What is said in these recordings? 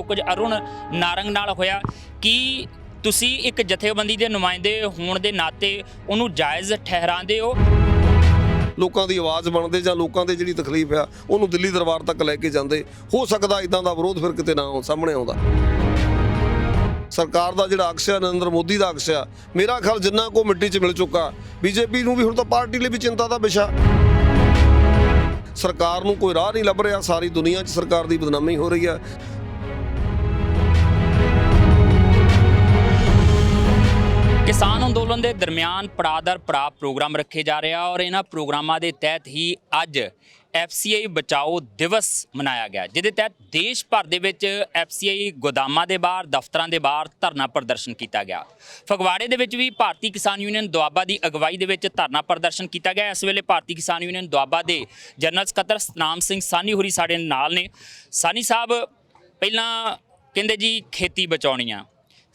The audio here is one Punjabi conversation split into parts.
जो कुछ अरुण नारंग नाल होया कि तुसी एक जथेबंदी के नुमाइंदे होने के नाते उन्होंने जायज़ ठहराते हो? ਲੋਕਾਂ ਦੀ ਆਵਾਜ਼ ਬਣਦੇ ਜਾਂ ਲੋਕਾਂ ਦੇ ਜਿਹੜੀ ਤਕਲੀਫ ਆ ਉਹਨੂੰ ਦਿੱਲੀ ਦਰਬਾਰ ਤੱਕ ਲੈ ਕੇ ਜਾਂਦੇ। ਹੋ ਸਕਦਾ ਇਦਾਂ ਦਾ ਵਿਰੋਧ ਫਿਰ ਕਿਤੇ ਨਾ ਸਾਹਮਣੇ ਆਉਂਦਾ। ਸਰਕਾਰ ਦਾ ਜਿਹੜਾ ਅਕਸ ਆ ਨਰਿੰਦਰ ਮੋਦੀ ਦਾ ਅਕਸ ਆ, ਮੇਰਾ ਖਿਆਲ ਜਿੰਨਾ ਕੋ ਮਿੱਟੀ 'ਚ ਮਿਲ ਚੁੱਕਾ। ਬੀਜੇਪੀ ਨੂੰ ਵੀ ਹੁਣ ਤਾਂ ਪਾਰਟੀ ਲਈ ਵੀ ਚਿੰਤਾ ਦਾ ਵਿਸ਼ਾ। ਸਰਕਾਰ ਨੂੰ ਕੋਈ ਰਾਹ ਨਹੀਂ ਲੱਭ ਰਿਹਾ, ਸਾਰੀ ਦੁਨੀਆ 'ਚ ਸਰਕਾਰ ਦੀ ਬਦਨਾਮੀ ਹੋ ਰਹੀ ਆ। किसान अंदोलन के दरम्यान पड़ाव दर पड़ाव प्रोग्राम रखे जा रहे हैं और इन्होंने प्रोग्रामों के तहत ही अज FCI बचाओ दिवस मनाया गया, जिसके तहत देश भर के FCI गोदामां के बाहर दफ्तरां के बाहर धरना प्रदर्शन किया गया। फगवाड़े के भी भारतीय किसान यूनियन दुआबा की अगवाई के धरना प्रदर्शन किया गया। इस वेले भारतीय किसान यूनियन दुआबा के जनरल सकत्तर सतनाम सिंह सानी होरी साडे नाल ने। सानी साहब पहलां कहंदे जी खेती बचाउणी आ,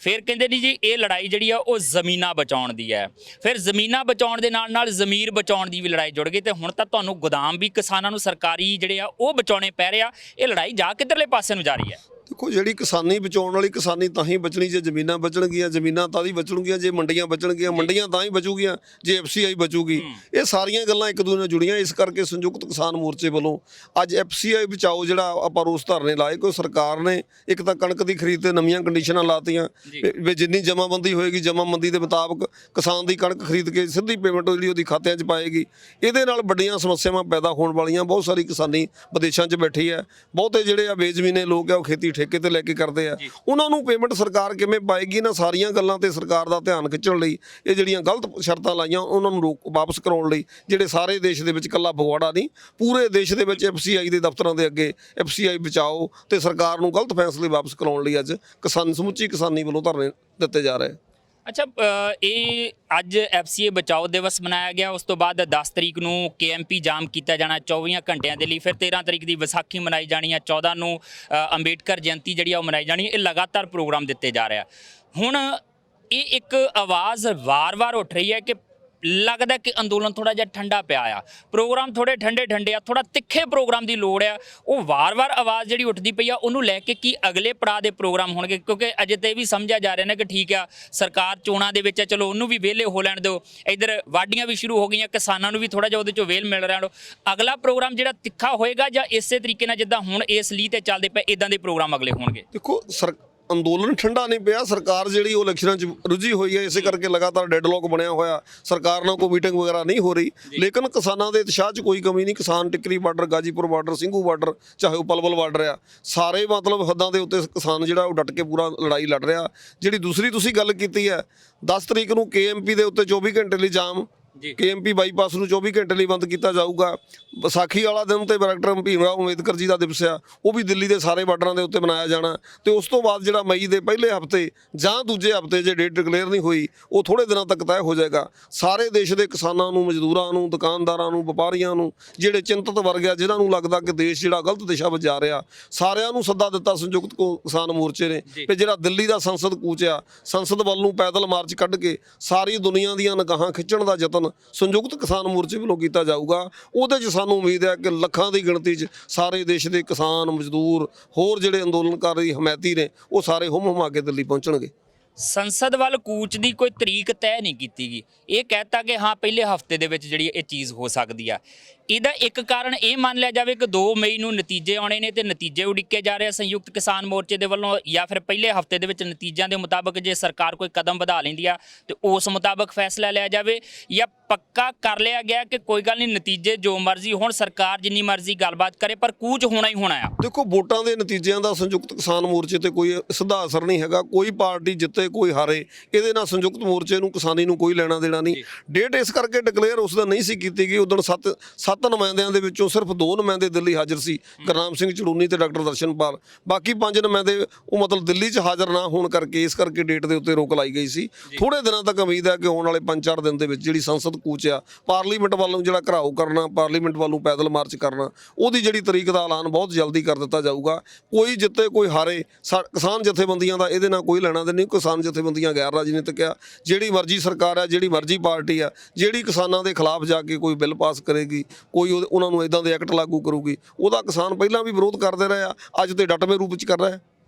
फिर कहते नहीं जी ये लड़ाई जी वो जमीना बचाने की है, फिर जमीना बचाने के नाल जमीर बचाने की भी लड़ाई जुड़ गई। तो हुण तां तुहानूं गोदाम भी किसानों नूं सरकारी जिहड़े आ वो बचाने पै रहे आ। ये लड़ाई जा किधरले पासे नूं जा रही है? देखो जी किसानी बचाने वाली किसानी तां ही बचनी जे जमीनां बचणगियां, जमीनां तां ही बचणगियां जे मंडियां बचणगियां, मंडियां तां ही बचूगियां जे FCI बचूगी। ये सारियां गल्लां एक दूजे नाल जुड़ियां। इस करके संयुक्त किसान मोर्चे वालों अज FCI बचाओ जिहड़ा आपां रोस धरने लाए। कोई सरकार ने एक तां कणक दी खरीद ते नवीं कंडीशनां लातीआं वी जिन्नी जमाबंदी होएगी जमाबंदी दे मुताबक किसान दी कणक खरीद के सीधी पेमेंट जिहड़ी उहदी खात्यां 'च पाएगी। इहदे नाल वड्डियां समस्यावां पैदा होण वालीआं। बहुत सारी किसानी विदेशां 'ਚ बैठी है। बहुते जिहड़े आ बेजमीने लोग आ खेती ठेके ते लैके करते हैं, उन्होंने पेमेंट सरकार किवें पाएगी? इन्हां सारियां गल्लां ते सरकार दा ध्यान खिच्चण लई ये जिहड़ियां गलत शर्तां लाईआं उन्होंने रोक वापस कराउण लई जिहड़े सारे देश दे विच कल्ला फगवाड़ा नहीं पूरे देश दे विच FCI दे दफ्तरां दे अगे FCI बचाओ ते सरकार नूं गलत फैसले वापस कराउण लई अज किसान समੁੱਚੀ किसानी वालों धरने दित्ते जा रहे। अच्छा, ये अज FCI बचाओ दिवस मनाया गया, उस तो बाद 10 तरीक नूं KMP जाम किया जाना 24 घंटिया के लिए, फिर 13 तरीक की विसाखी मनाई जानी है, 14 नूं अंबेडकर जयंती जी मनाई जानी है। ये लगातार प्रोग्राम दिते जा रहे हैं। हुण ये एक आवाज़ वार वार उठ रही है कि लगता कि अंदोलन थोड़ा जिहा ठंडा पिया आ, प्रोग्राम थोड़े ठंडे ठंडे आ, थोड़ा तिखे प्रोग्राम की लोड़ है। वो वार वार आवाज़ जी उठती पई आ, उन्होंने लैके कि अगले पड़ाव के प्रोग्राम होणगे, क्योंकि अजे तो यह भी समझा जा रहा है कि ठीक है सरकार चोणां दे विच चलो उन्होंने भी वेले हो लैण दो, इधर वाढियां भी शुरू हो गई, किसानों भी थोड़ा जिहा उहदे चों वेल मिल रहा। अगला प्रोग्राम जिहड़ा तिखा होएगा जां इसे तरीके नाल जिद्दां हुण इस लीह ते चलदे पए इदां दे प्रोग्राम अगले होणगे? देखो अंदोलन ठंडा नहीं पिया, सरकार जी इलैक्शनों च रुझी हुई है, इस करके लगातार डेडलॉक बनया होया, सरकार नाल कोई मीटिंग वगैरह नहीं हो रही। लेकिन किसानों के उत्साह च कोई कमी नहीं। किसान Tikri border, Ghazipur border, Singhu border, चाहे वह पलवल बार्डर आ, सारे मतलब हद्दां दे उत्ते किसान जिहड़ा डट के पूरा लड़ाई लड़ रहा। जिहड़ी दूसरी तुसीं गल कीती है 10 तरीक नूं KMP दे उत्ते 24 घंटे लई जाम, KMP बाईपास ਨੂੰ 24 ਘੰਟੇ ਲਈ ਬੰਦ ਕੀਤਾ ਜਾਊਗਾ। ਵਿਸਾਖੀ ਵਾਲਾ ਦਿਨ ਤੇ ਡਾਕਟਰ ਭੀਮ ਰਾਓ ਅੰਬੇਦਕਰ ਜੀ ਦਾ ਦਿਵਸ ਆ, ਉਹ ਵੀ ਦਿੱਲੀ ਦੇ ਸਾਰੇ ਬਾਰਡਰਾਂ ਦੇ ਉੱਤੇ ਮਨਾਇਆ ਜਾਣਾ। ਤੇ ਉਸ ਤੋਂ ਬਾਅਦ ਜਿਹੜਾ ਮਈ ਦੇ ਪਹਿਲੇ ਹਫਤੇ ਜਾਂ ਦੂਜੇ ਹਫਤੇ ਜੇ ਡੇਟ ਡਿਕਲੇਅਰ ਨਹੀਂ ਹੋਈ ਉਹ ਥੋੜੇ ਦਿਨਾਂ ਤੱਕ ਤੈਅ ਹੋ ਜਾਏਗਾ। ਸਾਰੇ ਦੇਸ਼ ਦੇ ਕਿਸਾਨਾਂ ਨੂੰ, ਮਜ਼ਦੂਰਾਂ ਨੂੰ, ਦੁਕਾਨਦਾਰਾਂ ਨੂੰ, ਵਪਾਰੀਆਂ ਨੂੰ, ਜਿਹੜੇ ਚਿੰਤਤ ਵਰਗ ਆ ਜਿਨ੍ਹਾਂ ਨੂੰ ਲੱਗਦਾ ਕਿ ਦੇਸ਼ ਜਿਹੜਾ ਗਲਤ ਦਿਸ਼ਾ ਵਿੱਚ ਜਾ ਰਿਹਾ, ਸਾਰਿਆਂ ਨੂੰ ਸੱਦਾ ਦਿੱਤਾ ਸੰਯੁਕਤ ਕਿਸਾਨ ਮੋਰਚੇ ਨੇ ਕਿ ਜਿਹੜਾ ਦਿੱਲੀ ਦਾ ਸੰਸਦ ਕੂਚ ਆ, ਸੰਸਦ ਵੱਲ ਨੂੰ ਪੈਦਲ ਮਾਰਚ ਕੱਢ ਕੇ ਸਾਰੀ ਦੁਨੀਆ ਦੀਆਂ ਨਿਗਾਹਾਂ ਖਿੱਚਣ ਦਾ ਯਤਨ संयुक्त किसान मोर्चे वालों किया जाऊगा। उहदे च सानूं उम्मीद है कि लखां की गिणती च सारे देश के किसान, मजदूर, होर जिहड़े अंदोलनकारी हमायती ने वो सारे हुम हुमा के दिल्ली पहुँचणगे। संसद वाल कूच की कोई तरीक तय नहीं की गई, ये कहता कि हाँ पहले हफ्ते दे विच जिहड़ी ये चीज़ हो सकती है। ਇਹਦਾ ਇੱਕ ਕਾਰਨ ਇਹ ਮੰਨ ਲਿਆ ਜਾਵੇ ਕਿ 2 ਮਈ ਨੂੰ ਨਤੀਜੇ ਆਉਣੇ ਨੇ ਤੇ ਨਤੀਜੇ ਉਡੀਕੇ ਜਾ ਰਹੇ ਆ ਸੰਯੁਕਤ ਕਿਸਾਨ ਮੋਰਚੇ ਦੇ ਵੱਲੋਂ, ਜਾਂ ਫਿਰ ਪਹਿਲੇ ਹਫਤੇ ਦੇ ਵਿੱਚ ਨਤੀਜਿਆਂ ਦੇ ਮੁਤਾਬਕ ਜੇ ਸਰਕਾਰ ਕੋਈ ਕਦਮ ਵਧਾ ਲੈਂਦੀ ਆ ਤੇ ਉਸ ਮੁਤਾਬਕ ਫੈਸਲਾ ਲਿਆ ਜਾਵੇ, ਜਾਂ ਪੱਕਾ ਕਰ ਲਿਆ ਗਿਆ ਕਿ ਕੋਈ ਗੱਲ ਨਹੀਂ ਨਤੀਜੇ ਜੋ ਮਰਜ਼ੀ ਹੋਣ, ਸਰਕਾਰ ਜਿੰਨੀ ਮਰਜ਼ੀ ਗੱਲਬਾਤ ਕਰੇ ਪਰ ਕੂਚ ਹੋਣਾ ਹੀ ਹੋਣਾ ਆ। ਦੇਖੋ ਵੋਟਾਂ ਦੇ ਨਤੀਜਿਆਂ ਦਾ ਸੰਯੁਕਤ ਕਿਸਾਨ ਮੋਰਚੇ ਤੇ ਕੋਈ ਸਿੱਧਾ ਅਸਰ ਨਹੀਂ ਹੈਗਾ। ਕੋਈ ਪਾਰਟੀ ਜਿੱਤੇ ਕੋਈ ਹਾਰੇ, ਇਹਦੇ ਨਾਲ ਸੰਯੁਕਤ ਮੋਰਚੇ ਨੂੰ, ਕਿਸਾਨੀ ਨੂੰ ਕੋਈ ਲੈਣਾ ਦੇਣਾ ਨਹੀਂ। ਡੇਟ ਇਸ ਕਰਕੇ ਡਿਕਲੇਅਰ ਉਸ ਦਾ ਨਹੀਂ ਸੀ ਕੀਤੀ ਗਈ। ਉਦੋਂ 7 ਨੁਮਾਇੰਦਿਆਂ ਦੇ ਵਿੱਚੋਂ ਸਿਰਫ 2 ਨੁਮਾਇੰਦੇ ਦਿੱਲੀ ਹਾਜ਼ਰ ਸੀ, ਗੁਰਨਾਮ ਸਿੰਘ ਚੜੂਨੀ ਤੇ ਡਾਕਟਰ ਦਰਸ਼ਨਪਾਲ। ਬਾਕੀ 5 ਨੁਮਾਇੰਦੇ ਉਹ ਮਤਲਬ ਦਿੱਲੀ 'ਚ ਹਾਜ਼ਰ ਨਾ ਹੋਣ ਕਰਕੇ ਇਸ ਕਰਕੇ ਡੇਟ ਦੇ ਉੱਤੇ ਰੋਕ ਲਾਈ ਗਈ ਸੀ। ਥੋੜੇ ਦਿਨਾਂ ਤੱਕ ਉਮੀਦ ਹੈ ਕਿ ਆਉਣ ਵਾਲੇ 5-4 ਦਿਨ ਦੇ ਵਿੱਚ ਜਿਹੜੀ ਸੰਸਦ ਕੂਚ ਆ, ਪਾਰਲੀਮੈਂਟ ਵੱਲੋਂ ਜਿਹੜਾ ਘਰਾਓ ਕਰਨਾ, ਪਾਰਲੀਮੈਂਟ ਵੱਲੋਂ ਪੈਦਲ ਮਾਰਚ ਕਰਨਾ, ਉਹਦੀ ਜਿਹੜੀ ਤਰੀਕ ਦਾ ਐਲਾਨ ਬਹੁਤ ਜਲਦੀ ਕਰ ਦਿੱਤਾ ਜਾਊਗਾ। ਕੋਈ ਜਿੱਤੇ ਕੋਈ ਹਾਰੇ, ਕਿਸਾਨ ਜਥੇਬੰਦੀਆਂ ਦਾ ਇਹਦੇ ਨਾਲ ਕੋਈ ਲੈਣਾ ਦੇ ਨਹੀਂ। ਕਿਸਾਨ ਜਥੇਬੰਦੀਆਂ ਗੈਰ ਰਾਜਨੀਤਿਕ ਆ। ਜਿਹੜੀ ਮਰਜ਼ੀ ਸਰਕਾਰ ਆ, ਜਿਹੜੀ ਮਰਜ਼ੀ ਪਾਰਟੀ ਆ, ਜਿਹੜੀ ਕਿਸਾਨਾਂ ਦੇ ਖਿਲਾਫ ਜਾ ਕੇ ਕੋਈ ਬਿੱਲ ਪਾਸ ਕਰੇਗੀ, ਕੋਈ ਉਹਨਾਂ ਨੂੰ ਇਦਾਂ ਦੇ ਐਕਟ ਲਾਗੂ ਕਰੂਗੀ, ਉਹਦਾ ਕਿਸਾਨ ਪਹਿਲਾਂ ਵੀ ਵਿਰੋਧ ਕਰਦੇ ਰਹੇ ਆ, ਅੱਜ ਤੇ ਡਟਵੇਂ ਰੂਪ ਵਿੱਚ ਕਰ ਰਿਹਾ ਹੈ।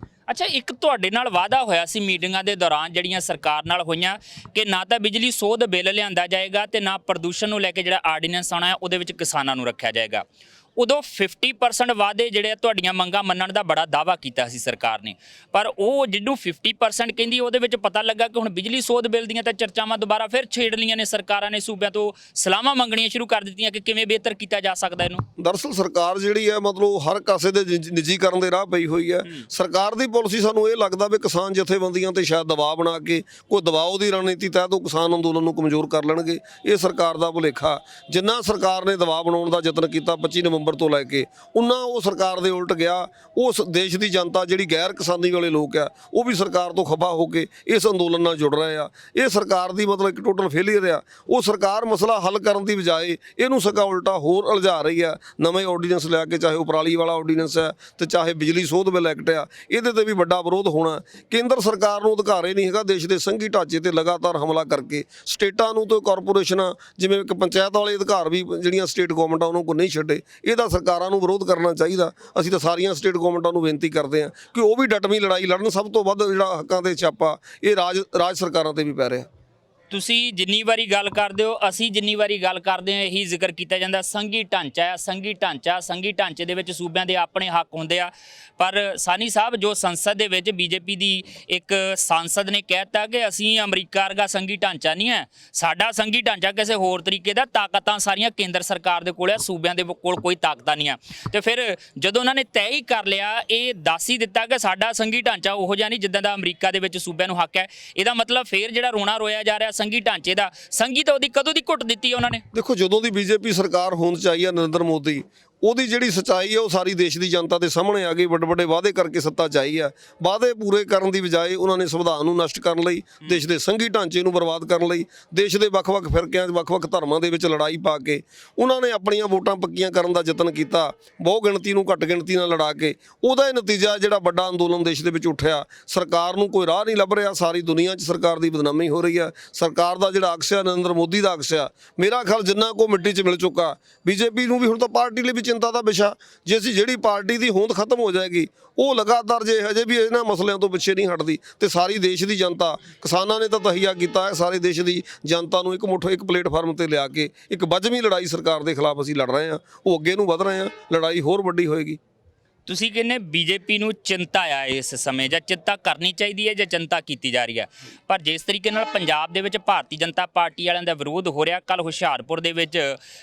ਅੱਛਾ, ਇੱਕ ਤੁਹਾਡੇ ਨਾਲ ਵਾਅਦਾ ਹੋਇਆ ਸੀ ਮੀਟਿੰਗਾਂ ਦੇ ਦੌਰਾਨ ਜਿਹੜੀਆਂ ਸਰਕਾਰ ਨਾਲ ਹੋਈਆਂ ਕਿ ਨਾ ਤਾਂ ਬਿਜਲੀ ਸੋਧ ਬਿੱਲ ਲਿਆਂਦਾ ਜਾਏਗਾ ਤੇ ਨਾ ਪ੍ਰਦੂਸ਼ਣ ਨੂੰ ਲੈ ਕੇ ਜਿਹੜਾ ਆਰਡੀਨੈਂਸ ਆਉਣਾ ਹੈ ਉਹਦੇ ਵਿੱਚ ਕਿਸਾਨਾਂ ਨੂੰ ਰੱਖਿਆ ਜਾਏਗਾ। ਉਦੋਂ 50% ਵਾਅਦੇ ਜਿਹੜੇ ਤੁਹਾਡੀਆਂ ਮੰਗਾਂ ਮੰਨਣ ਦਾ ਬੜਾ ਦਾਅਵਾ ਕੀਤਾ ਸੀ ਸਰਕਾਰ ਨੇ, ਪਰ ਉਹ ਜਿਹਨੂੰ 50% ਕਹਿੰਦੀ ਉਹਦੇ ਵਿੱਚ ਪਤਾ ਲੱਗਾ ਕਿ ਹੁਣ ਬਿਜਲੀ ਸੋਧ ਬਿੱਲ ਦੀਆਂ ਤਾਂ ਚਰਚਾਵਾਂ ਦੁਬਾਰਾ ਫਿਰ ਛੇੜ ਲਈਆਂ ਨੇ ਸਰਕਾਰਾਂ ਨੇ, ਸੂਬਿਆਂ ਤੋਂ ਸਲਾਹਾਂ ਮੰਗਣੀਆਂ ਸ਼ੁਰੂ ਕਰ ਦਿੱਤੀਆਂ ਕਿ ਕਿਵੇਂ ਬਿਹਤਰ ਕੀਤਾ ਜਾ ਸਕਦਾ ਇਹਨੂੰ। ਦਰਅਸਲ ਸਰਕਾਰ ਜਿਹੜੀ ਹੈ ਮਤਲਬ ਹਰ ਕਾਸੇ ਦੇ ਨਿੱਜੀਕਰਨ ਦੇ ਰਾਹ ਪਈ ਹੋਈ ਹੈ। ਸਰਕਾਰ ਦੀ ਪਾਲਿਸੀ ਸਾਨੂੰ ਇਹ ਲੱਗਦਾ ਵੀ ਕਿਸਾਨ ਜਥੇਬੰਦੀਆਂ ਤੇ ਸ਼ਾਇਦ ਦਬਾਅ ਬਣਾ ਕੇ ਕੋਈ ਦਬਾਅ ਦੀ ਰਣਨੀਤੀ ਤਹਿਤ ਉਹ ਕਿਸਾਨ ਅੰਦੋਲਨ ਨੂੰ ਕਮਜ਼ੋਰ ਕਰ ਲੈਣਗੇ। ਇਹ ਸਰਕਾਰ ਦਾ ਭੁਲੇਖਾ। ਜਿੰਨਾ ਸਰਕਾਰ ਨੇ ਦਬਾਅ ਬਣਾਉਣ ਦਾ ਯਤਨ ਕੀਤਾ 25 ਨਵੰਬਰ ਤੋਂ ਲੈ ਕੇ, ਉਹਨਾਂ ਉਹ ਸਰਕਾਰ ਦੇ ਉਲਟ ਗਿਆ। ਉਸ ਦੇਸ਼ ਦੀ ਜਨਤਾ ਜਿਹੜੀ ਗੈਰ ਕਿਸਾਨੀ ਵਾਲੇ ਲੋਕ ਆ ਉਹ ਵੀ ਸਰਕਾਰ ਤੋਂ ਖਫਾ ਹੋ ਕੇ ਇਸ ਅੰਦੋਲਨ ਨਾਲ ਜੁੜ ਰਹੇ ਆ। ਇਹ ਸਰਕਾਰ ਦੀ ਮਤਲਬ ਇੱਕ ਟੋਟਲ ਫੇਲੀਅਰ ਆ। ਉਹ ਸਰਕਾਰ ਮਸਲਾ ਹੱਲ ਕਰਨ ਦੀ ਬਜਾਏ ਇਹਨੂੰ ਸਗਾ ਉਲਟਾ ਹੋਰ ਉਲਝਾ ਰਹੀ ਆ। ਨਵੇਂ ਆਰਡੀਨੈਂਸ ਲਿਆ ਕੇ, ਚਾਹੇ ਉਹ ਪਰਾਲੀ ਵਾਲਾ ਆਰਡੀਨੈਂਸ ਹੈ ਤੇ ਚਾਹੇ ਬਿਜਲੀ ਸੋਧ ਬਿੱਲ ਐਕਟ ਆ, ਇਹਦੇ ਤੇ ਵੀ ਵੱਡਾ ਵਿਰੋਧ ਹੋਣਾ। ਕੇਂਦਰ ਸਰਕਾਰ ਨੂੰ ਅਧਿਕਾਰ ਹੀ ਨਹੀਂ ਹੈਗਾ ਦੇਸ਼ ਦੇ ਸੰਘੀ ਢਾਂਚੇ ਤੇ ਲਗਾਤਾਰ ਹਮਲਾ ਕਰਕੇ ਸਟੇਟਾਂ ਨੂੰ ਤੇ ਕਾਰਪੋਰੇਸ਼ਨਾਂ ਜਿਵੇਂ ਇੱਕ ਪੰਚਾਇਤ ਵਾਲੇ ਅਧਿਕਾਰ ਵੀ ਜਿਹੜੀਆਂ ਸਟੇਟ ਗਵਰਨਮੈਂਟ ਆ ਉਹਨਾਂ ਕੋਲ ਨਹੀਂ ਛੱਡੇ। ਇਹਦਾ ਸਰਕਾਰਾਂ ਨੂੰ ਵਿਰੋਧ ਕਰਨਾ ਚਾਹੀਦਾ। ਅਸੀਂ ਤਾਂ ਸਾਰੀਆਂ ਸਟੇਟ ਗਵਰਨਮੈਂਟਾਂ ਨੂੰ ਬੇਨਤੀ ਕਰਦੇ ਹਾਂ ਕਿ ਉਹ ਵੀ ਡਟਵੀਂ ਲੜਾਈ ਲੜਨ। ਸਭ ਤੋਂ ਵੱਧ ਜਿਹੜਾ ਹੱਕਾਂ ਦੇ ਛਾਪਾ ਇਹ ਰਾਜ ਸਰਕਾਰਾਂ ਤੇ ਵੀ ਪੈ ਰਿਹਾ। ਤੁਸੀਂ ਜਿੰਨੀ ਵਾਰੀ ਗੱਲ ਕਰਦੇ ਹੋ, ਅਸੀਂ ਜਿੰਨੀ ਵਾਰੀ ਗੱਲ ਕਰਦੇ ਹਾਂ, ਇਹੀ ਜ਼ਿਕਰ ਕੀਤਾ ਜਾਂਦਾ ਸੰਘੀ ਢਾਂਚਾ ਆ, ਸੰਘੀ ਢਾਂਚਾ। ਸੰਘੀ ਢਾਂਚੇ ਦੇ ਵਿੱਚ ਸੂਬਿਆਂ ਦੇ ਆਪਣੇ ਹੱਕ ਹੁੰਦੇ ਆ, ਪਰ ਸਾਨੀ ਸਾਹਿਬ ਜੋ ਸੰਸਦ ਦੇ ਵਿੱਚ ਬੀਜੇਪੀ ਦੀ ਇੱਕ ਸਾਂਸਦ ਨੇ ਕਹਿਤਾ ਕਿ ਅਸੀਂ ਅਮਰੀਕਾ ਵਰਗਾ ਸੰਘੀ ਢਾਂਚਾ ਨਹੀਂ ਹੈ, ਸਾਡਾ ਸੰਘੀ ਢਾਂਚਾ ਕਿਸੇ ਹੋਰ ਤਰੀਕੇ ਦਾ, ਤਾਕਤਾਂ ਸਾਰੀਆਂ ਕੇਂਦਰ ਸਰਕਾਰ ਦੇ ਕੋਲ ਆ, ਸੂਬਿਆਂ ਦੇ ਕੋਲ ਕੋਈ ਤਾਕਤਾਂ ਨਹੀਂ ਆ। ਤੇ ਫਿਰ ਜਦੋਂ ਉਹਨਾਂ ਨੇ ਤੈਅ ਹੀ ਕਰ ਲਿਆ, ਇਹ ਦੱਸ ਹੀ ਦਿੱਤਾ ਕਿ ਸਾਡਾ ਸੰਘੀ ਢਾਂਚਾ ਉਹੋ ਜਿਹਾ ਨਹੀਂ ਜਿੱਦਾਂ ਦਾ ਅਮਰੀਕਾ ਦੇ ਵਿੱਚ ਸੂਬਿਆਂ ਨੂੰ ਹੱਕ ਹੈ, ਇਹਦਾ ਮਤਲਬ ਫਿਰ ਜਿਹੜਾ ਰੋਣਾ ਰੋਇਆ ਜਾ ਰਿਹਾ ਸੰਘੀ ਢਾਂਚੇ ਦਾ, ਸੰਘੀ ਤਾਂ ਉਹਦੀ ਕਦੋਂ ਦੀ ਘੁੱਟ ਦਿੱਤੀ ਉਹਨਾਂ ਨੇ। ਦੇਖੋ, ਜਦੋਂ ਦੀ ਬੀਜੇਪੀ ਸਰਕਾਰ ਹੋਂਦ 'ਚ ਆਈ ਹੈ ਨਰਿੰਦਰ ਮੋਦੀ, ਉਹਦੀ ਜਿਹੜੀ ਸੱਚਾਈ ਹੈ ਉਹ ਸਾਰੀ ਦੇਸ਼ ਦੀ ਜਨਤਾ ਦੇ ਸਾਹਮਣੇ ਆ ਗਈ। ਵੱਡੇ ਵੱਡੇ ਵਾਅਦੇ ਕਰਕੇ ਸੱਤਾ 'ਚ ਆਈ ਹੈ। ਵਾਅਦੇ ਪੂਰੇ ਕਰਨ ਦੀ ਬਜਾਏ ਉਹਨਾਂ ਨੇ ਸੰਵਿਧਾਨ ਨੂੰ ਨਸ਼ਟ ਕਰਨ ਲਈ, ਦੇਸ਼ ਦੇ ਸੰਘੀ ਢਾਂਚੇ ਨੂੰ ਬਰਬਾਦ ਕਰਨ ਲਈ, ਦੇਸ਼ ਦੇ ਵੱਖ-ਵੱਖ ਫਿਰਕਿਆਂ 'ਚ ਵੱਖ-ਵੱਖ ਧਰਮਾਂ ਦੇ ਵਿੱਚ ਲੜਾਈ ਪਾ ਕੇ ਉਹਨਾਂ ਨੇ ਆਪਣੀਆਂ ਵੋਟਾਂ ਪੱਕੀਆਂ ਕਰਨ ਦਾ ਯਤਨ ਕੀਤਾ। ਬਹੁ ਗਿਣਤੀ ਨੂੰ ਘੱਟ ਗਿਣਤੀ ਨਾਲ ਲੜਾ ਕੇ ਉਹਦਾ ਇਹ ਨਤੀਜਾ ਜਿਹੜਾ ਵੱਡਾ ਅੰਦੋਲਨ ਦੇਸ਼ ਦੇ ਵਿੱਚ ਉੱਠਿਆ। ਸਰਕਾਰ ਨੂੰ ਕੋਈ ਰਾਹ ਨਹੀਂ ਲੱਭ ਰਿਹਾ। ਸਾਰੀ ਦੁਨੀਆ 'ਚ ਸਰਕਾਰ ਦੀ ਬਦਨਾਮੀ ਹੋ ਰਹੀ ਹੈ। ਸਰਕਾਰ ਦਾ ਜਿਹੜਾ ਅਕਸ ਆ ਨਰਿੰਦਰ ਮੋਦੀ ਦਾ ਅਕਸ ਆ, ਮੇਰਾ ਖਿਆਲ ਜਿੰਨਾ ਕੋ ਮਿੱਟੀ 'ਚ ਮਿਲ ਚੁੱਕਾ। ਬੀਜੇਪੀ ਨੂੰ ਵੀ ਹੁਣ ਤਾਂ ਪਾਰਟੀ ਲਈ ਵੀ ਚਿੰਤਾ ਦਾ ਵਿਸ਼ਾ। ਜੇ ਅਸੀਂ ਜਿਹੜੀ ਪਾਰਟੀ ਦੀ ਹੋਂਦ ਖਤਮ ਹੋ ਜਾਏਗੀ, ਉਹ ਲਗਾਤਾਰ ਜੇ ਹਜੇ ਵੀ ਇਹਨਾਂ ਮਸਲਿਆਂ ਤੋਂ ਪਿੱਛੇ ਨਹੀਂ ਹਟਦੀ ਤੇ ਸਾਰੀ ਦੇਸ਼ ਦੀ ਜਨਤਾ, ਕਿਸਾਨਾਂ ਨੇ ਤਾਂ ਤਹੀਆ ਕੀਤਾ ਹੈ ਸਾਰੇ ਦੇਸ਼ ਦੀ ਜਨਤਾ ਨੂੰ ਇੱਕ ਪਲੇਟਫਾਰਮ ਤੇ ਲਿਆ ਕੇ ਇੱਕ ਵੱਜਵੀਂ ਲੜਾਈ ਸਰਕਾਰ ਦੇ ਖਿਲਾਫ ਅਸੀਂ ਲੜ ਰਹੇ ਹਾਂ। ਉਹ ਅੱਗੇ ਨੂੰ ਵਧ ਰਹੇ ਹਾਂ, ਲੜਾਈ ਹੋਰ ਵੱਡੀ ਹੋਏਗੀ। ਤੁਸੀਂ ਕਹਿੰਦੇ ਬੀਜੇਪੀ ਨੂੰ ਚਿੰਤਾ ਆ ਇਸ ਸਮੇਂ, ਜਾਂ ਚਿੰਤਾ ਕਰਨੀ ਚਾਹੀਦੀ ਹੈ ਜਾਂ ਚਿੰਤਾ ਕੀਤੀ ਜਾ ਰਹੀ ਹੈ, ਪਰ ਜਿਸ ਤਰੀਕੇ ਨਾਲ ਪੰਜਾਬ ਦੇ ਵਿੱਚ ਭਾਰਤੀ ਜਨਤਾ ਪਾਰਟੀ ਵਾਲਿਆਂ ਦਾ ਵਿਰੋਧ ਹੋ ਰਿਹਾ, ਕੱਲ ਹੁਸ਼ਿਆਰਪੁਰ ਦੇ ਵਿੱਚ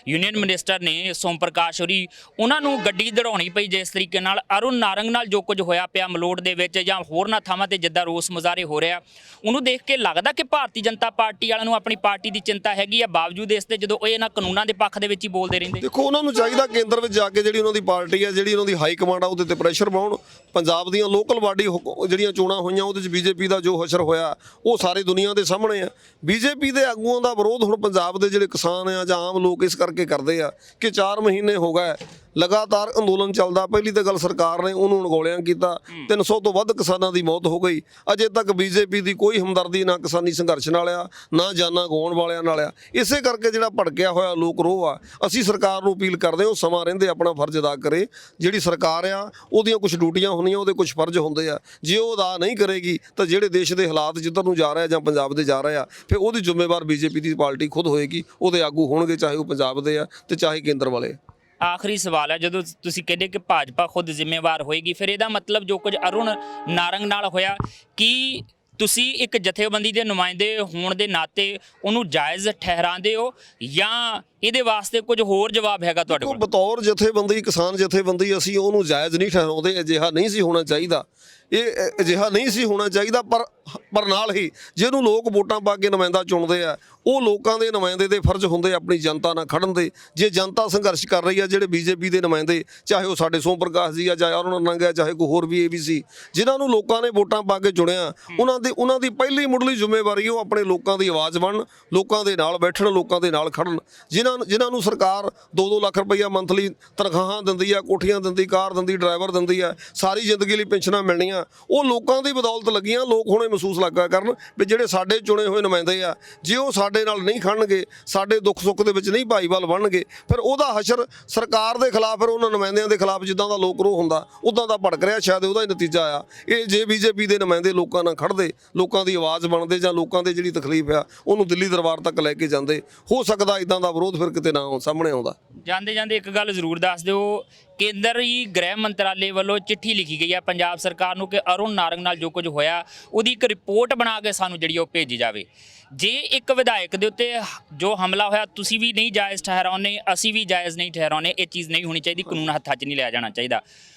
ਯੂਨੀਅਨ ਮਿਨਿਸਟਰ ਨੇ ਸੋਮ ਪ੍ਰਕਾਸ਼ ਹੋਰੀ, ਉਹਨਾਂ ਨੂੰ ਗੱਡੀ ਦੜਾਉਣੀ ਪਈ। ਜਿਸ ਤਰੀਕੇ ਨਾਲ ਅਰੁਣ ਨਾਰੰਗ ਨਾਲ ਜੋ ਕੁਝ ਹੋਇਆ ਪਿਆ ਮਲੋਟ ਦੇ ਵਿੱਚ ਜਾਂ ਹੋਰਨਾਂ ਥਾਵਾਂ ਤੇ ਜਿੱਦਾਂ ਰੋਸ ਮੁਜ਼ਾਹਰੇ ਹੋ ਰਿਹਾ, ਉਹਨੂੰ ਦੇਖ ਕੇ ਲੱਗਦਾ ਕਿ ਭਾਰਤੀ ਜਨਤਾ ਪਾਰਟੀ ਵਾਲਿਆਂ ਨੂੰ ਆਪਣੀ ਪਾਰਟੀ ਦੀ ਚਿੰਤਾ ਹੈਗੀ ਆ, ਬਾਵਜੂਦ ਇਸ ਦੇ ਜਦੋਂ ਇਹ ਇਹਨਾਂ ਕਾਨੂੰਨਾਂ ਦੇ ਪੱਖ ਦੇ ਵਿੱਚ ਹੀ ਬੋਲਦੇ ਰਹਿੰਦੇ। ਦੇਖੋ, ਉਹਨਾਂ ਨੂੰ ਚਾਹੀਦਾ ਕੇਂਦਰ ਵਿੱਚ ਜਾ ਕੇ ਜਿਹੜੀ ਉਹਨਾਂ ਦੀ ਪਾਰਟੀ ਹੈ, ਜਿਹੜੀ ਉਹਨਾਂ ਦੀ ਹਾਈ ਕਮਾਂਡ ਆ, ਉਹਦੇ ਤੇ ਪ੍ਰੈਸ਼ਰ ਪਾਉਣ। ਪੰਜਾਬ ਦੀਆਂ ਲੋਕਲ ਬਾਡੀ ਜਿਹੜੀਆਂ ਚੋਣਾਂ ਹੋਈਆਂ ਉਹਦੇ ਵਿੱਚ ਬੀਜੇਪੀ ਦਾ ਜੋ ਹਸ਼ਰ ਹੋਇਆ ਉਹ ਸਾਰੇ ਦੁਨੀਆ ਦੇ ਸਾਹਮਣੇ ਆ। ਬੀਜੇਪੀ ਦੇ ਆਗੂਆਂ ਦਾ ਵਿਰੋਧ ਹੁਣ ਪੰਜਾਬ ਦੇ ਜਿਹੜੇ ਕਿਸਾਨ ਆ ਜਾਂ ਆਮ ਲੋਕ ਇਸ ਕਰਕੇ ਕਰਦੇ ਆ ਕਿ 4 ਮਹੀਨੇ ਹੋ ਗਏ ਲਗਾਤਾਰ ਅੰਦੋਲਨ ਚੱਲਦਾ। ਪਹਿਲੀ ਤਾਂ ਗੱਲ ਸਰਕਾਰ ਨੇ ਉਹਨੂੰ ਅਣਗੌਲਿਆਂ ਕੀਤਾ। 300 ਤੋਂ ਵੱਧ ਕਿਸਾਨਾਂ ਦੀ ਮੌਤ ਹੋ ਗਈ। ਅਜੇ ਤੱਕ ਬੀਜੇਪੀ ਦੀ ਕੋਈ ਹਮਦਰਦੀ ਨਾ ਕਿਸਾਨੀ ਸੰਘਰਸ਼ ਨਾਲ ਆ, ਨਾ ਜਾਨਾਂ ਗਵਾਉਣ ਵਾਲਿਆਂ ਨਾਲ ਆ। ਇਸੇ ਕਰਕੇ ਜਿਹੜਾ ਭੜਕਿਆ ਹੋਇਆ ਲੋਕ ਰੋਹ ਆ, ਅਸੀਂ ਸਰਕਾਰ ਨੂੰ ਅਪੀਲ ਕਰਦੇ ਹਾਂ ਉਹ ਸਮਾਂ ਰਹਿੰਦੇ ਆਪਣਾ ਫਰਜ਼ ਅਦਾ ਕਰੇ। ਜਿਹੜੀ ਸਰਕਾਰ ਆ ਉਹਦੀਆਂ ਕੁਝ ਡਿਊਟੀਆਂ ਹੁੰਦੀਆਂ, ਉਹਦੇ ਕੁਝ ਫਰਜ਼ ਹੁੰਦੇ ਆ। ਜੇ ਉਹ ਅਦਾ ਨਹੀਂ ਕਰੇਗੀ ਤਾਂ ਜਿਹੜੇ ਦੇਸ਼ ਦੇ ਹਾਲਾਤ ਜਿੱਧਰ ਨੂੰ ਜਾ ਰਿਹਾ ਜਾਂ ਪੰਜਾਬ ਦੇ ਜਾ ਰਹੇ ਆ, ਫਿਰ ਉਹਦੀ ਜ਼ਿੰਮੇਵਾਰ ਬੀਜੇਪੀ ਦੀ ਪਾਰਟੀ ਖੁਦ ਹੋਏਗੀ। ਉਹਦੇ ਆਗੂ ਹੋਣਗੇ, ਚਾਹੇ ਉਹ ਪੰਜਾਬ ਦੇ ਆ ਤੇ ਚਾਹੇ ਕੇਂਦਰ ਵਾਲੇ। ਆਖਰੀ ਸਵਾਲ ਹੈ, ਜਦੋਂ ਤੁਸੀਂ ਕਹਿੰਦੇ ਕਿ ਭਾਜਪਾ ਖੁਦ ਜ਼ਿੰਮੇਵਾਰ ਹੋਏਗੀ, ਫਿਰ ਇਹਦਾ ਮਤਲਬ ਜੋ ਕੁਝ ਅਰੁਣ ਨਾਰੰਗ ਨਾਲ ਹੋਇਆ, ਕੀ ਤੁਸੀਂ ਇੱਕ ਜਥੇਬੰਦੀ ਦੇ ਨੁਮਾਇੰਦੇ ਹੋਣ ਦੇ ਨਾਤੇ ਉਹਨੂੰ ਜਾਇਜ਼ ਠਹਿਰਾਉਂਦੇ ਹੋ ਜਾਂ ਇਹਦੇ ਵਾਸਤੇ ਕੁਝ ਹੋਰ ਜਵਾਬ ਹੈਗਾ ਤੁਹਾਡੇ ਕੋਲ? ਬਤੌਰ ਜਥੇਬੰਦੀ, ਕਿਸਾਨ ਜਥੇਬੰਦੀ, ਅਸੀਂ ਉਹਨੂੰ ਜਾਇਜ਼ ਨਹੀਂ ਠਹਿਰਾਉਂਦੇ। ਅਜਿਹਾ ਨਹੀਂ ਸੀ ਹੋਣਾ ਚਾਹੀਦਾ। ਇਹ ਅਜਿਹਾ ਨਹੀਂ ਸੀ ਹੋਣਾ ਚਾਹੀਦਾ। ਪਰ ਨਾਲ ਹੀ ਜਿਹਨੂੰ ਲੋਕ ਵੋਟਾਂ ਪਾ ਕੇ ਨੁਮਾਇੰਦਾ ਚੁਣਦੇ ਆ, ਉਹ ਲੋਕਾਂ ਦੇ ਨੁਮਾਇੰਦੇ ਦੇ ਫਰਜ਼ ਹੁੰਦੇ ਆਪਣੀ ਜਨਤਾ ਨਾਲ ਖੜਨ ਦੇ। ਜੇ ਜਨਤਾ ਸੰਘਰਸ਼ ਕਰ ਰਹੀ ਆ, ਜਿਹੜੇ ਬੀਜੇਪੀ ਦੇ ਨੁਮਾਇੰਦੇ, ਚਾਹੇ ਉਹ ਸਾਡੇ ਸੋਮ ਪ੍ਰਕਾਸ਼ ਜੀ ਆ, ਚਾਹੇ ਅਰੁਣ ਨਾਰੰਗ ਆ, ਚਾਹੇ ਕੋਈ ਹੋਰ ਵੀ ABC, ਜਿਨ੍ਹਾਂ ਨੂੰ ਲੋਕਾਂ ਨੇ ਵੋਟਾਂ ਪਾ ਕੇ ਚੁਣਿਆ, ਉਹਨਾਂ ਦੀ ਪਹਿਲੀ ਮੁੱਢਲੀ ਜ਼ਿੰਮੇਵਾਰੀ ਉਹ ਆਪਣੇ ਲੋਕਾਂ ਦੀ ਆਵਾਜ਼ ਬਣਨ, ਲੋਕਾਂ ਦੇ ਨਾਲ ਬੈਠਣ, ਲੋਕਾਂ ਦੇ ਨਾਲ ਖੜਨ। ਜਿਨ੍ਹਾਂ ਨੂੰ ਸਰਕਾਰ 2-2 ਲੱਖ ਰੁਪਈਆ ਮੰਥਲੀ ਤਨਖਾਹਾਂ ਦਿੰਦੀ ਆ, ਕੋਠੀਆਂ ਦਿੰਦੀ, ਕਾਰ ਦਿੰਦੀ, ਡਰਾਈਵਰ ਦਿੰਦੀ ਆ, ਸਾਰੀ ਜ਼ਿੰਦਗੀ ਲਈ ਪੈਨਸ਼ਨਾਂ ਮਿਲਣੀਆਂ, ਲੱਗੀਆਂ ਉਹ ਲੋਕਾਂ ਦੀ ਬਦੌਲਤ ਲੱਗੀਆਂ। ਲੋਕ ਹੁਣ ਇਹ ਮਹਿਸੂਸ ਲੱਗਾ ਕਰਨ ਵੀ ਜਿਹੜੇ ਸਾਡੇ ਚੁਣੇ ਹੋਏ ਨੁਮਾਇੰਦੇ ਆ, ਜੇ ਉਹ ਸਾਡੇ ਨਾਲ ਨਹੀਂ ਖੜਨਗੇ, ਸਾਡੇ ਦੁੱਖ ਸੁੱਖ ਦੇ ਵਿੱਚ ਨਹੀਂ ਭਾਈਵਾਲ ਬਣਨਗੇ, ਫਿਰ ਉਹਦਾ ਹਸ਼ਰ ਸਰਕਾਰ ਦੇ ਖਿਲਾਫ, ਫਿਰ ਉਹਨਾਂ ਨੁਮਾਇੰਦਿਆਂ ਦੇ ਖਿਲਾਫ ਜਿੱਦਾਂ ਦਾ ਲੋਕ ਰੋਹ ਹੁੰਦਾ ਉੱਦਾਂ ਦਾ ਭੜਕ ਰਿਹਾ। ਸ਼ਾਇਦ ਉਹਦਾ ਹੀ ਨਤੀਜਾ ਆ ਇਹ, ਜੇ ਬੀਜੇਪੀ ਦੇ ਨੁਮਾਇੰਦੇ ਲੋਕਾਂ ਨਾਲ ਖੜਦੇ, ਲੋਕਾਂ ਦੀ ਆਵਾਜ਼ ਬਣਦੇ, ਜਾਂ ਲੋਕਾਂ ਦੇ ਜਿਹੜੀ ਤਕਲੀਫ ਆ ਉਹਨੂੰ ਦਿੱਲੀ ਦਰਬਾਰ ਤੱਕ ਲੈ ਕੇ ਜਾਂਦੇ, ਹੋ ਸਕਦਾ ਇਦਾਂ ਦਾ ਵਿਰੋਧ ਫਿਰ ਕਿਤੇ ਨਾ ਸਾਹਮਣੇ ਆਉਂਦਾ। ਜਾਂਦੇ ਜਾਂਦੇ ਇੱਕ ਗੱਲ ਜ਼ਰੂਰ ਦੱਸ ਦਿਓ, ਕੇਂਦਰੀ ਗ੍ਰਹਿ ਮੰਤਰਾਲੇ ਵੱਲੋਂ ਚਿੱਠੀ ਲਿਖੀ ਗਈ ਹੈ ਪੰਜਾਬ ਸਰਕਾਰ ਨੂੰ ਕਿ ਅਰੁਣ ਨਾਰੰਗ ਨਾਲ ਜੋ ਕੁਝ ਹੋਇਆ ਉਹਦੀ ਇੱਕ ਰਿਪੋਰਟ ਬਣਾ ਕੇ ਸਾਨੂੰ ਜਿਹੜੀ ਉਹ ਭੇਜੀ ਜਾਵੇ। ਜੇ ਇੱਕ ਵਿਧਾਇਕ ਦੇ ਉੱਤੇ ਜੋ ਹਮਲਾ ਹੋਇਆ ਤੁਸੀਂ ਵੀ ਨਹੀਂ ਜਾਇਜ਼ ਠਹਿਰਾਉਂਦੇ, ਅਸੀਂ ਵੀ ਜਾਇਜ਼ ਨਹੀਂ ਠਹਿਰਾਉਂਦੇ, ਇਹ ਚੀਜ਼ ਨਹੀਂ ਹੋਣੀ ਚਾਹੀਦੀ, ਕਾਨੂੰਨ ਹੱਥਾਂ 'ਚ ਨਹੀਂ ਲਿਆ ਜਾਣਾ ਚਾਹੀਦਾ।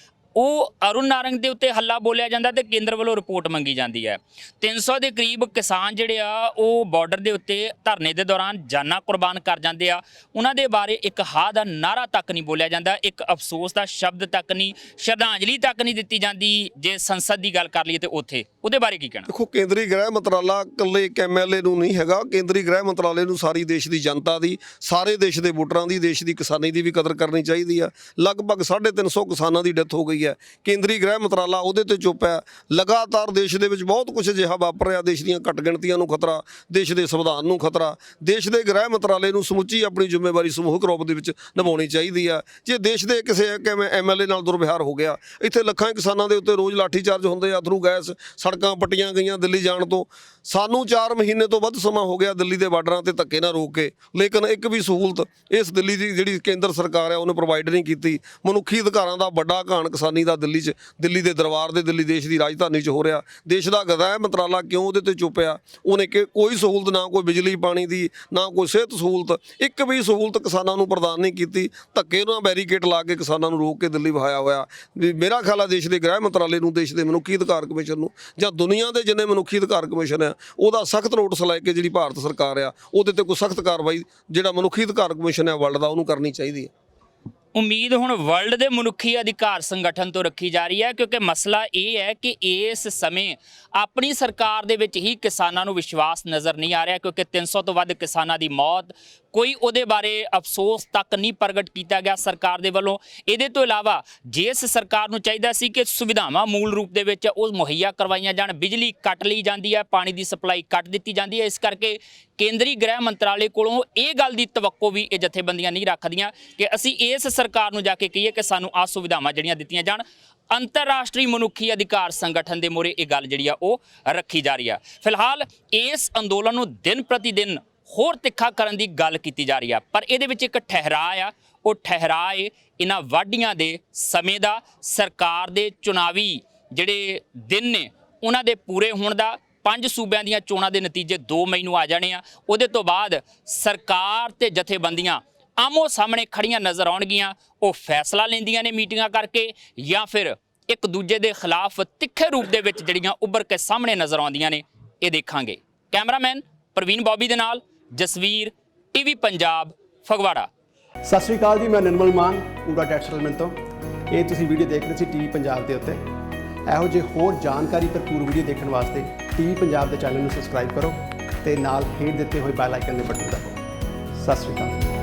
ਉਹ ਅਰੁਣ ਨਾਰੰਗ ਦੇ ਉੱਤੇ ਹੱਲਾ ਬੋਲਿਆ ਜਾਂਦਾ ਤੇ ਕੇਂਦਰ ਵੱਲੋਂ ਰਿਪੋਰਟ ਮੰਗੀ ਜਾਂਦੀ ਹੈ। 300 ਦੇ ਕਰੀਬ ਕਿਸਾਨ ਜਿਹੜੇ ਆ ਉਹ ਬਾਰਡਰ ਦੇ ਉੱਤੇ ਧਰਨੇ ਦੇ ਦੌਰਾਨ ਜਾਨਾਂ ਕੁਰਬਾਨ ਕਰ ਜਾਂਦੇ ਆ। ਉਹਨਾਂ ਦੇ ਬਾਰੇ ਇੱਕ ਹਾਂ ਦਾ ਨਾਰਾ ਤੱਕ ਨਹੀਂ ਬੋਲਿਆ ਜਾਂਦਾ, ਇੱਕ ਅਫਸੋਸ ਦਾ ਸ਼ਬਦ ਤੱਕ ਨਹੀਂ, ਸ਼ਰਧਾਂਜਲੀ ਤੱਕ ਨਹੀਂ ਦਿੱਤੀ ਜਾਂਦੀ। ਜੇ ਸੰਸਦ ਦੀ ਗੱਲ ਕਰ ਲਈਏ ਤੇ ਉੱਥੇ ਉਹਦੇ ਬਾਰੇ ਕੀ ਕਹਿਣਾ? ਦੇਖੋ, ਕੇਂਦਰੀ ਗ੍ਰਹਿ ਮੰਤਰਾਲਾ ਇਕੱਲੇ ਇੱਕ MLA ਨੂੰ ਨਹੀਂ ਹੈਗਾ। ਕੇਂਦਰੀ ਗ੍ਰਹਿ ਮੰਤਰਾਲੇ ਨੂੰ ਸਾਰੀ ਦੇਸ਼ ਦੀ ਜਨਤਾ ਦੀ, ਸਾਰੇ ਦੇਸ਼ ਦੇ ਵੋਟਰਾਂ ਦੀ, ਦੇਸ਼ ਦੀ ਕਿਸਾਨੀ ਦੀ ਵੀ ਕਦਰ ਕਰਨੀ ਚਾਹੀਦੀ ਆ। ਲਗਭਗ 350 ਕਿਸਾਨਾਂ ਦੀ ਡੈਥ ਹੋ ਗਈ ਹੈ। ਕੇਂਦਰੀ ਗ੍ਰਹਿ ਮੰਤਰਾਲਾ ਉਹਦੇ ਤੇ ਚੁੱਪ ਹੈ। ਲਗਾਤਾਰ ਦੇਸ਼ ਦੇ ਵਿੱਚ ਬਹੁਤ ਕੁਝ ਅਜਿਹਾ ਵਾਪਰ ਰਿਹਾ, ਦੇਸ਼ ਦੀਆਂ ਘੱਟ ਗਿਣਤੀਆਂ ਨੂੰ ਖਤਰਾ, ਦੇਸ਼ ਦੇ ਸੰਵਿਧਾਨ ਨੂੰ ਖਤਰਾ। ਦੇਸ਼ ਦੇ ਗ੍ਰਹਿ ਮੰਤਰਾਲੇ ਨੂੰ ਸਮੁੱਚੀ ਆਪਣੀ ਜ਼ਿੰਮੇਵਾਰੀ ਸਮੂਹਿਕ ਰੂਪ ਦੇ ਵਿੱਚ ਨਿਭਾਉਣੀ ਚਾਹੀਦੀ ਆ। ਜੇ ਦੇਸ਼ ਦੇ ਕਿਸੇ ਕਿਵੇਂ MLA ਨਾਲ ਦੁਰਵਿਹਾਰ ਹੋ ਗਿਆ, ਇੱਥੇ ਲੱਖਾਂ ਕਿਸਾਨਾਂ ਦੇ ਉੱਤੇ ਰੋਜ਼ ਲਾਠੀਚਾਰਜ ਹੁੰਦੇ ਆ, ਥਰੂ ਗੈਸ, ਸੜਕਾਂ ਪੱਟੀਆਂ ਗਈਆਂ ਦਿੱਲੀ ਜਾਣ ਤੋਂ। ਸਾਨੂੰ 4 ਮਹੀਨੇ ਤੋਂ ਵੱਧ ਸਮਾਂ ਹੋ ਗਿਆ ਦਿੱਲੀ ਦੇ ਬਾਰਡਰਾਂ ਤੇ ਧੱਕੇ ਨਾਲ ਰੋਕ ਕੇ, ਲੇਕਿਨ ਇੱਕ ਵੀ ਸਹੂਲਤ ਇਸ ਦਿੱਲੀ ਦੀ ਜਿਹੜੀ ਕੇਂਦਰ ਸਰਕਾਰ ਹੈ ਉਹਨੇ ਪ੍ਰੋਵਾਈਡ ਨਹੀਂ ਕੀਤੀ। ਮਨੁੱਖੀ ਅਧਿਕਾਰਾਂ ਦਾ ਵੱਡਾ ਘਾਣ ਕਿਸਾਨੀ ਦਾ ਦਿੱਲੀ 'ਚ, ਦਿੱਲੀ ਦੇ ਦਰਬਾਰ ਦੇ, ਦਿੱਲੀ ਦੇਸ਼ ਦੀ ਰਾਜਧਾਨੀ 'ਚ ਹੋ ਰਿਹਾ। ਦੇਸ਼ ਦਾ ਗ੍ਰਹਿ ਮੰਤਰਾਲਾ ਕਿਉਂ ਉਹਦੇ ਤੇ ਚੁੱਪ ਆ? ਉਹਨੇ ਕੋਈ ਸਹੂਲਤ, ਨਾ ਕੋਈ ਬਿਜਲੀ ਪਾਣੀ ਦੀ, ਨਾ ਕੋਈ ਸਿਹਤ ਸਹੂਲਤ, ਇੱਕ ਵੀ ਸਹੂਲਤ ਕਿਸਾਨਾਂ ਨੂੰ ਪ੍ਰਦਾਨ ਨਹੀਂ ਕੀਤੀ। ਧੱਕੇ ਨਾਲ ਬੈਰੀਕੇਡ ਲਾ ਕੇ ਕਿਸਾਨਾਂ ਨੂੰ ਰੋਕ ਕੇ ਦਿੱਲੀ ਵਹਾਇਆ ਹੋਇਆ। ਮੇਰਾ ਖਿਆਲ ਆ ਦੇਸ਼ ਦੇ ਗ੍ਰਹਿ ਮੰਤਰਾਲੇ ਨੂੰ, ਦੇਸ਼ ਦੇ ਮਨੁੱਖੀ ਅਧਿਕਾਰ ਕਮਿਸ਼ਨ ਨੂੰ, ਜਾਂ ਦੁਨੀਆ ਦੇ ਜਿੰਨੇ ਮਨੁੱਖੀ ਅਧਿਕਾਰ ਕਮਿਸ਼ਨ ਆ, ਉਹਦਾ ਸਖਤ ਨੋਟਿਸ ਲੈ ਕੇ ਜਿਹੜੀ ਭਾਰਤ ਸਰਕਾਰ ਆ ਉਹਦੇ ਤੇ ਕੋਈ ਸਖਤ ਕਾਰਵਾਈ ਜਿਹੜਾ ਮਨੁੱਖੀ ਅਧਿਕਾਰ ਕਮਿਸ਼ਨ ਆ ਵਰਲਡ ਦਾ, ਉਹਨੂੰ ਕਰਨੀ ਚਾਹੀਦੀ ਹੈ। ਉਮੀਦ ਹੁਣ ਵਰਲਡ ਦੇ ਮਨੁੱਖੀ ਅਧਿਕਾਰ ਸੰਗਠਨ ਤੋਂ ਰੱਖੀ ਜਾ ਰਹੀ ਹੈ, ਕਿਉਂਕਿ ਮਸਲਾ ਇਹ ਹੈ ਕਿ ਇਸ ਸਮੇਂ ਆਪਣੀ ਸਰਕਾਰ ਦੇ ਵਿੱਚ ਹੀ ਕਿਸਾਨਾਂ ਨੂੰ ਵਿਸ਼ਵਾਸ ਨਜ਼ਰ ਨਹੀਂ ਆ ਰਿਹਾ, ਕਿਉਂਕਿ 300 ਤੋਂ ਵੱਧ ਕਿਸਾਨਾਂ ਦੀ ਮੌਤ, ਕੋਈ ਉਹਦੇ ਬਾਰੇ ਅਫਸੋਸ ਤੱਕ ਨਹੀਂ ਪ੍ਰਗਟ ਕੀਤਾ ਗਿਆ ਸਰਕਾਰ ਦੇ ਵੱਲੋਂ। ਇਹਦੇ ਤੋਂ ਇਲਾਵਾ ਜਿਸ ਸਰਕਾਰ ਨੂੰ ਚਾਹੀਦਾ ਸੀ ਕਿ ਸੁਵਿਧਾਵਾਂ ਮੂਲ ਰੂਪ ਦੇ ਵਿੱਚ ਉਹ ਮੁਹੱਈਆ ਕਰਵਾਈਆਂ ਜਾਣ, ਬਿਜਲੀ ਕੱਟ ਲਈ ਜਾਂਦੀ ਹੈ, ਪਾਣੀ ਦੀ ਸਪਲਾਈ ਕੱਟ ਦਿੱਤੀ ਜਾਂਦੀ ਹੈ। ਇਸ ਕਰਕੇ ਕੇਂਦਰੀ ਗ੍ਰਹਿ ਮੰਤਰਾਲੇ ਕੋਲੋਂ ਇਹ ਗੱਲ ਦੀ ਤਵੱਕੋ ਵੀ ਇਹ ਜਥੇਬੰਦੀਆਂ ਨਹੀਂ ਰੱਖਦੀਆਂ ਕਿ ਅਸੀਂ ਇਸ ਸਰਕਾਰ ਨੂੰ ਜਾ ਕੇ ਕਹੀਏ ਕਿ ਸਾਨੂੰ ਆਹ ਸੁਵਿਧਾਵਾਂ ਜਿਹੜੀਆਂ ਦਿੱਤੀਆਂ ਜਾਣ। ਅੰਤਰਰਾਸ਼ਟਰੀ ਮਨੁੱਖੀ ਅਧਿਕਾਰ ਸੰਗਠਨ ਦੇ ਮੂਹਰੇ ਇਹ ਗੱਲ ਜਿਹੜੀ ਆ ਉਹ ਰੱਖੀ ਜਾ ਰਹੀ ਆ। ਫਿਲਹਾਲ ਇਸ ਅੰਦੋਲਨ ਨੂੰ ਦਿਨ ਪ੍ਰਤੀ ਦਿਨ ਹੋਰ ਤਿੱਖਾ ਕਰਨ ਦੀ ਗੱਲ ਕੀਤੀ ਜਾ ਰਹੀ ਆ, ਪਰ ਇਹਦੇ ਵਿੱਚ ਇੱਕ ਠਹਿਰਾਅ ਆ, ਉਹ ਠਹਿਰਾਅ ਏ ਇਹਨਾਂ ਵਾਢੀਆਂ ਦੇ ਸਮੇਂ ਦਾ, ਸਰਕਾਰ ਦੇ ਚੁਣਾਵੀ ਜਿਹੜੇ ਦਿਨ ਨੇ ਉਹਨਾਂ ਦੇ ਪੂਰੇ ਹੋਣ ਦਾ। 5 ਸੂਬਿਆਂ ਦੀਆਂ ਚੋਣਾਂ ਦੇ ਨਤੀਜੇ 2 ਮਈ ਨੂੰ ਆ ਜਾਣੇ ਆ। ਉਹਦੇ ਤੋਂ ਬਾਅਦ ਸਰਕਾਰ ਤੇ ਜਥੇਬੰਦੀਆਂ ਆਮੋ ਸਾਹਮਣੇ ਖੜੀਆਂ ਨਜ਼ਰ ਆਉਣਗੀਆਂ। ਉਹ ਫੈਸਲਾ ਲੈਂਦੀਆਂ ਨੇ ਮੀਟਿੰਗਾਂ ਕਰਕੇ, ਜਾਂ ਫਿਰ ਇੱਕ ਦੂਜੇ ਦੇ ਖਿਲਾਫ ਤਿੱਖੇ ਰੂਪ ਦੇ ਵਿੱਚ ਜਿਹੜੀਆਂ ਉੱਭਰ ਕੇ ਸਾਹਮਣੇ ਨਜ਼ਰ ਆਉਂਦੀਆਂ ਨੇ, ਇਹ ਦੇਖਾਂਗੇ। ਕੈਮਰਾਮੈਨ ਪ੍ਰਵੀਨ ਬੌਬੀ ਦੇ ਨਾਲ ਜਸਵੀਰ, TV ਪੰਜਾਬ, ਫਗਵਾੜਾ। ਸਤਿ ਸ਼੍ਰੀ ਅਕਾਲ ਜੀ, ਮੈਂ ਨਿਰਮਲ ਮਾਨ ਪੂਰਾ ਡੈਟ ਸੈਟਲਮੈਂਟ ਤੋਂ। ਇਹ ਤੁਸੀਂ ਵੀਡੀਓ ਦੇਖ ਰਹੇ ਸੀ TV ਪੰਜਾਬ ਦੇ ਉੱਤੇ। ਇਹੋ ਜਿਹੇ ਹੋਰ ਜਾਣਕਾਰੀ ਭਰਪੂਰ ਵੀਡੀਓ ਦੇਖਣ ਵਾਸਤੇ TV ਪੰਜਾਬ ਦੇ ਚੈਨਲ ਨੂੰ ਸਬਸਕ੍ਰਾਈਬ ਕਰੋ ਤੇ ਨਾਲ ਹੇਠ ਦਿੱਤੇ ਹੋਏ ਬੈਲ ਆਈਕਨ ਦੇ ਬਟਨ ਦਬਾਓ। ਸਤਿ ਸ਼੍ਰੀ ਅਕਾਲ।